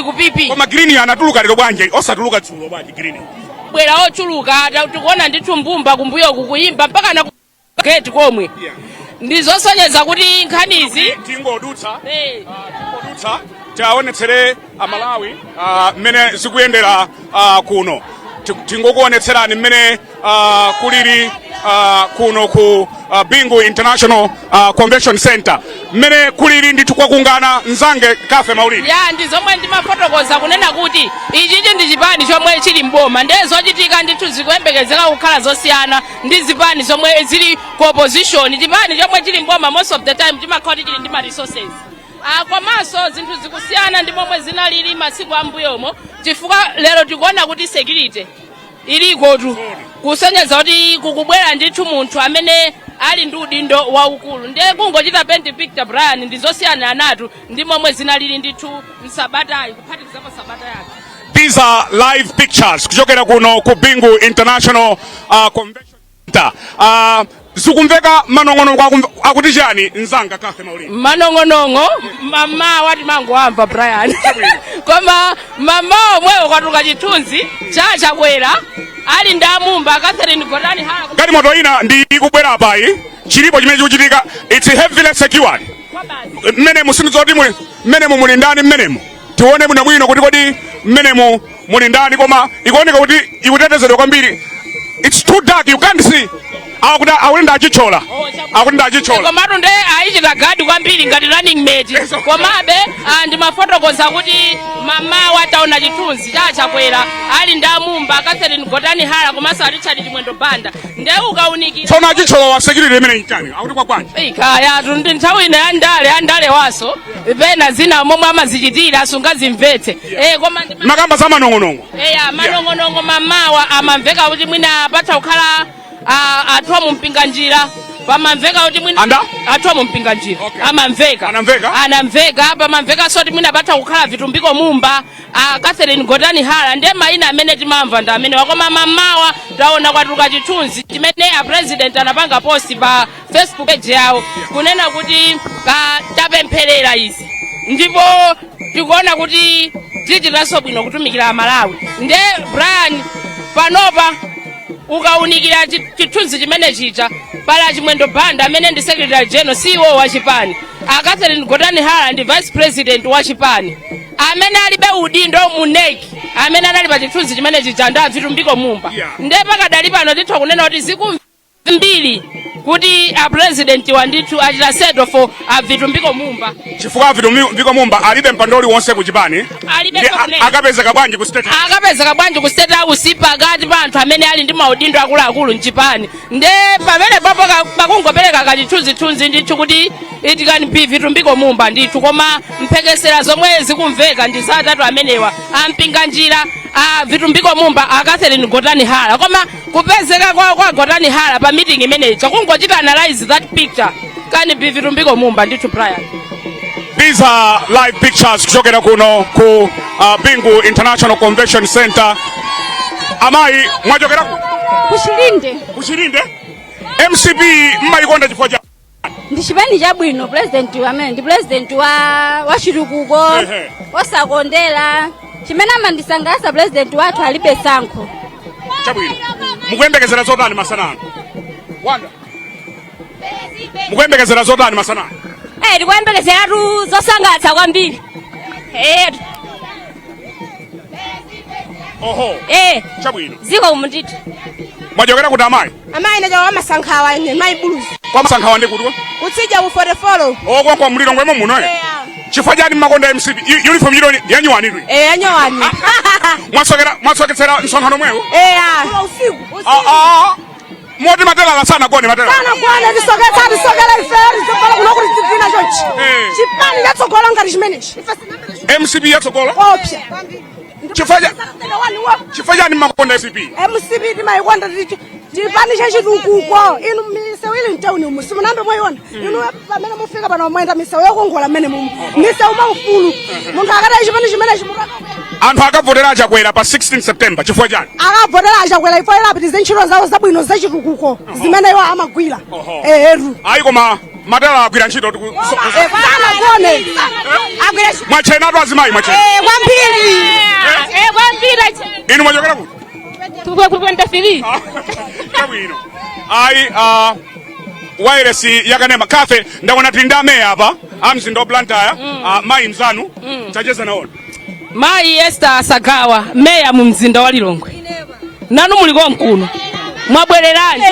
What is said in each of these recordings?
kupipi. Koma green anatuluka lero bwanje, osatuluka tsulo bwanje green. Bwera ochuluka tukuona ndithu mbumba kumbuyo kukuyimba mpaka na gate komwe. Ndizosonyeza kuti nkhanizi tingodutsa. Tingodutsa. Taonetsere amalawi mmene zikuyendera kuno. Tingokuonetserani mmene kuliri kuno ku Bingu International Convention Center mmene kuliri ndithu kwakungana nzange Kafe Maulidi. Ya ndizomwe ndimafotokoza kunena kuti ichi ndi chipani chomwe chili mboma ndezochitika ndithu zikuyembekezeka kukhala zosiyana ndi zipani zomwe zili ku opposition. Chipani chomwe chili mboma most of the time chimakhala chili ndi ma resources. Komanso zinthu zikusiyana ndi momwe zinalili masiku ambuyomo chifukwa lero tikuona kuti security iliko tu kusonyeza kuti kukubwera ndithu munthu amene ali ndi udindo waukulu ndiye kungochita paint picture Brian ndizosiyana anatu ndi momwe zinalili ndithu msabatayi kuphatikizapo sabata yake. These are live pictures kuchokera kuno ku Bingu International Convention Center. Zikumveka manong'ono akuti chani nzanga Kafe Maulidi. Manong'onongo mama wati mangu amva Brian. Koma mama omwewo kwatuka chithunzi chakwera ali ndamumba Catherine Godani hala. Kati moto ina ndi kubwera apayi chilipo chimene chikuchitika it's heavily secured. Mmene musinizoti mmene muli ndani mmenemo. Tione bwino kuti kodi mmene muli ndani koma ikuoneka kuti ikutetezedwa kwambiri. It's too dark, you can't see. Awenda achichola. Awenda achichola. Komatu nde aichita gadi kwambiri ngati running mate. Komabe ndimafotokoza kuti mama wataona chithunzi chakwera ali ndamumba Catherine Godani hala komanso Richard Chimwendo Banda. Nde ukaunikira. Tsono achichola wa security imene nchani? Akuti kwa kwanje. Ikaya ndi nthawi ina andale waso. Pena zina momwe amazichitira sungazimvetse. Koma makamba za manong'onongo. Manong'onongo mamawa amamveka kuti mwina apatha kukhala atwa mumpinga njira pamamveka kuti mwina atwa mumpinga njira anamveka pamamveka soti mwina apatha kukhala vitumbiko mumba Catherine Godani hala ndiye maina amene timamva ndi amene wakoma mamawa taona kwatuka chithunzi chimene a president anapanga post pa Facebook page yawo kunena kuti tapempherera izi ndipo tikuona kuti tichitaso bwino kutumikira amalawi ndiye Brian panopa ukaunikira chithunzi chimene chicha pala Chimwendo Banda amene ndi secretary general CEO wa chipani Catherine Godani hala ndi vice president wa chipani amene alibe udindo muneki amene anali pa chithunzi chimene chicha nda vitumbiko mumba ndiye pakadali pano titha kunena kuti zikumbiri kuti a president wandithu achita settle for vitumbiko mumba chifukwa vitumbiko mumba alibe mpandoli wonse ku chipani akapezeka bwanji ku state house pakati pa anthu amene ali ndi maudindo akuluakulu mchipani nde pamene papo pakungopereka kachithunzithunzi ndithu kuti it can be vitumbiko mumba ndithu koma mphekesera zomwe zikumveka ndi za atatu amenewa ampinga njira vitumbiko mumba Catherine Godani hala koma kupezeka kwa Godani hala pa meeting imeneyi kungochita analyze that picture can be vitumbiko mumba ndithu Brian. These are live pictures kuchokera kuno ku Bingu International Convention Center. Amayi mwachokera kuchilinde MCP mmayikonda chifukwa cha ndi chipani chabwino president amene ndi president wa chitukuko osakondera chimene amandisangalatsa president wathu alibe sankho chabwino mukuyembekezera zotani masanano wanda mukuyembekezera zotani masanano tikuyembekezeratu zosangalatsa kwambiri chabwino ziko umunditi mwachokera kuti amayi nacho wamasankhawa ine mayi buluzi kwa masankhawa ndi kuti kutsija ku 44 kwa mliro ngwemo muno chifukwa chani makonda MCP uniform yiro yanyuwanidwe yanyuwani mwasoketsera msonkhano mwewo usiku moti matela sana kone matela sana kone tisokela iferi zopala kuno kuti tivina chonchi chipani yatsogola ngati chimenechi MCP yatsogola opya chifukwa chani makonda MCP timayikonda chipani chachitukuko inu misewu ili mtauni umu simunambe mwayiona inu pamene mufika pano mwenda misewu yokongola mmene misewu maufulu munthu akadai chipani chimenechi anthu akavotera achakwera pa 16 September chifukwa chani akavotera achakwera ifo ilapitize ntchito zawo zabwino zachitukuko zimene iwo amagwira ayi koma Madala agwira ntchito sanagone agwira mwachena atu azimayi mwachena kwambiri inu mwachokera kuti tukwenda fili chabwino ayi wireless yakanema kafe ndaona tili ndi ameya apa amzinda wa Blantyre mayi mzanu tacheza naona mayi Esther Sagawa meya mu mzinda wa Lilongwe nanu muliko mkuno mwabwererani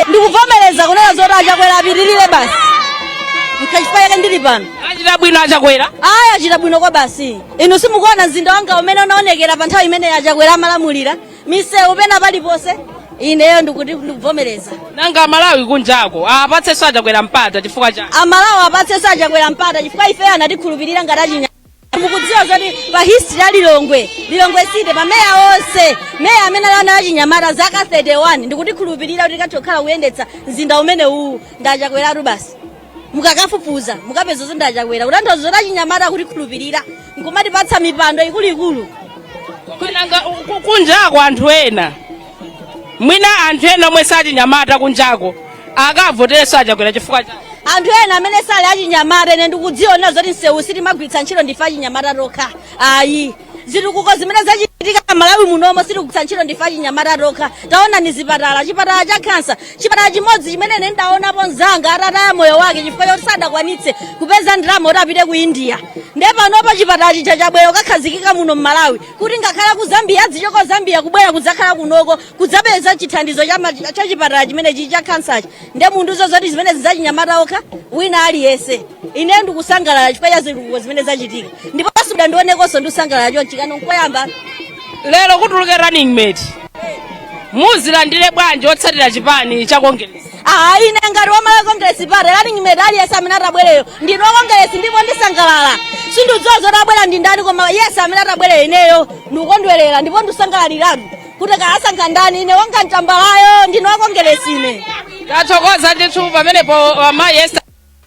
ndikuvomereza kunena zoti achakwera apitirire basi mkachifayake ndili pano achita bwino achakwera aya achita bwino kwa basi inu simukuona mzinda wanga umene unaonekera pa nthawi imene achakwera amalamulira misewu pena palipose ineyo ndikuvomereza nanga Malawi kunjako apatsenso achakwera mpata chifukwa cha amalawi apatsenso achakwera mpata chifukwa ife anatikhulupirira ngati achinya mukudziwa zoti pa history ya Lilongwe City pa meya onse meya amene ana achinyamata zaka 31 ndikutikhulupirira kuti tikatokhala kuyendetsa mzinda umene uwu ndachakweratu basi mukakafufuza mukapeza zoti ndachakwera kutanthauza zoti achinyamata kutikhulupirira nkumatipatsa mipando ikuluikulu nanga kunjako anthu ena mwina anthu ena omwe sachinyamata kunjako akavoterenso achakwera chifukwa cha anthu ena amene sali achinyamata ine ndikudziona zoti msewu sitimagwiritsa ntchito ndife achinyamata tokha ayi zitukuko zimene zachitika Malawi munomo sitikugwiritsa ntchito ndife achinyamata tokha taona ni chipatala cha kansa chipatala chimodzi chimene ine ndaonapo mzanga atataya moyo wake chifukwa choti sadakwanitse kupeza ndalama kuti apite ku India ndiye panopo chipatala chicha chabwera kukhazikika muno m'Malawi kuti ngakhala ku Zambia adzichoko Zambia kubwera kudzakhala kunoko kudzapeza chithandizo cha chipatala chimene cha kansachi ndiye munthu zoti zimene zachinyamata okha wina aliyense ine ndikusangalala chifukwa cha zitukuko zimene zachitika ndipo suda ndionekonso ndikusangalala chonchi kano nkoyamba lero kutuluke running mate muzilandire bwanji otsatira chipani cha Congress ine ngati wamala Congress pare running mate aliyense amene atabwereyo ndino Congress ndipo ndisangalala sindidziwa zoti abwera ndi ndani koma yes amene atabwereyo ineyo ndikondwerera ndipo ndisangalaliratu kuti kaasankha ndani ine wanga mtambalayo ndino Congress ine tathokoza ndithu pamenepo mayi Esther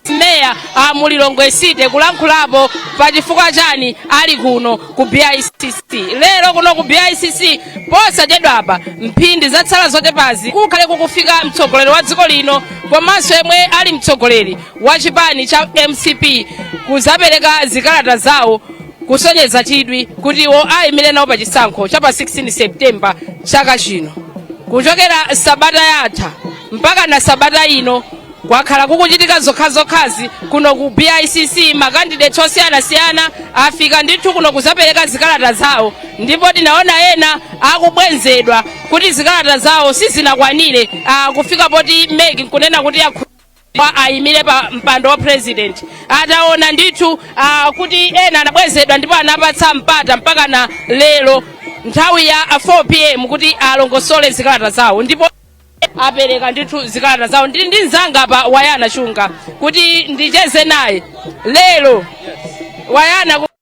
meya mu Lilongwe City kulankhulapo pa chifukwa chani ali kuno ku BICC lero kuno ku BICC posachedwa apa mphindi zatsala zotepazi kukhale kukufika mtsogoleri wa dziko lino komanso yemwe ali mtsogoleri wa chipani cha MCP kuzapereka zikalata zawo kusonyeza chidwi kuti iwo ayimire nawo pa chisankho cha pa 16 Septemba chaka chino kuchokera sabata yatha mpaka na sabata ino kwakhala kukuchitika zokhazokhazi kuno ku BICC makandidate osiyanasiyana afika ndithu kuno kuzapereka zikalata zawo ndipo tinaona ena akubwenzedwa kuti zikalata zawo sizinakwanire kufika poti meki kunena kuti ayimire pa mpando wa president ataona ndithu kuti ena anabwenzedwa ndipo anapatsa mpata mpaka na lero nthawi ya 4 PM kuti alongosole zikalata zawo ndipo apereka ndithu zikalata zawo ndi nzanga pa Wayana Chunga kuti ndicheze naye lero Wayana